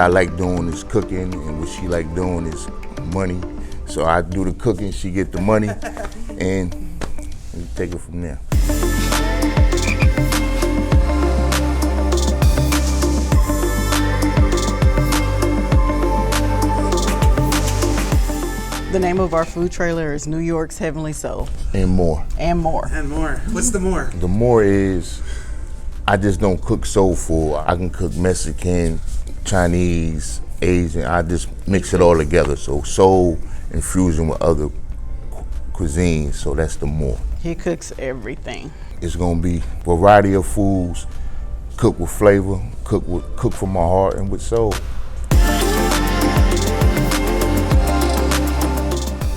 I like doing is cooking, and what she like doing is money. So I do the cooking, she get the money, and we take it from there. The name of our food trailer is New York's Heavenly Soul. And more. And more. And more. What's the more? The more is, I just don't cook soul food. I can cook Mexican, Chinese, Asian. I just mix it all together. So soul and fusion with other cuisines. So that's the more. He cooks everything. It's gonna be variety of foods, cooked with flavor, cooked from my heart and with soul.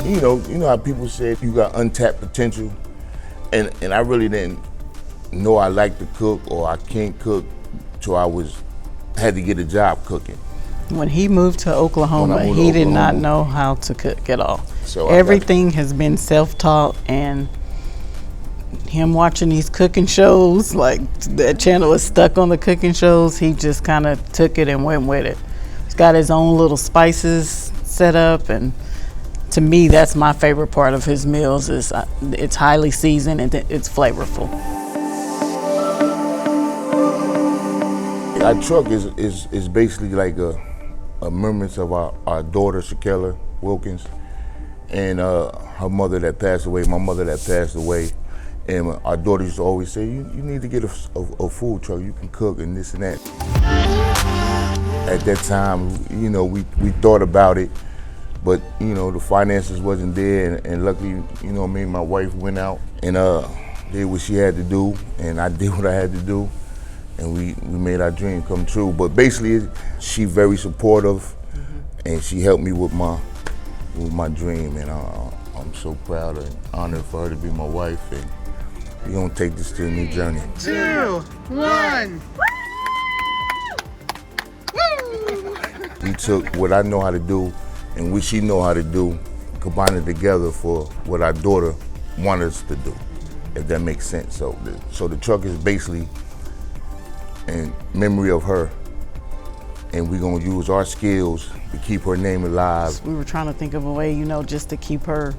You know how people say you got untapped potential, and I really didn't know I liked to cook or I can't cook till I had to get a job cooking. When he moved to Oklahoma, he did not know how to cook at all. So everything has been self-taught, and him watching these cooking shows, like that channel is stuck on the cooking shows, he just kind of took it and went with it. He's got his own little spices set up, and to me, that's my favorite part of his meals. Is it's highly seasoned and it's flavorful. Our truck is basically like a remembrance of our daughter, Shakela Wilkins, and her mother that passed away, my mother that passed away. And our daughter used to always say, you need to get a food truck, you can cook and this and that. At that time, we thought about it, but the finances wasn't there, and luckily, me and my wife went out and did what she had to do, and I did what I had to do, and we made our dream come true. But basically, she very supportive, and she helped me with my dream, and I'm so proud and honored for her to be my wife, and we're gonna take this to a new journey. 2, 1. We took what I know how to do and what she know how to do, combined it together for what our daughter wanted us to do, if that makes sense. So the truck is basically in memory of her, and we're gonna use our skills to keep her name alive. We were trying to think of a way, just to keep her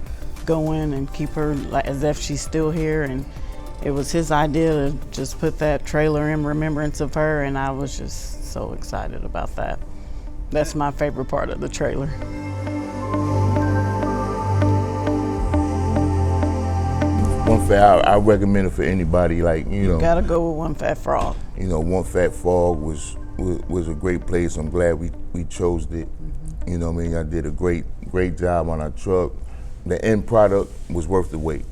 going and keep her like as if she's still here, and it was his idea to just put that trailer in remembrance of her, and I was just so excited about that. That's my favorite part of the trailer. One Fat, I recommend it for anybody. You gotta go with One Fat Frog. One Fat Frog was a great place. I'm glad we chose it. I did a great job on our truck. The end product was worth the wait.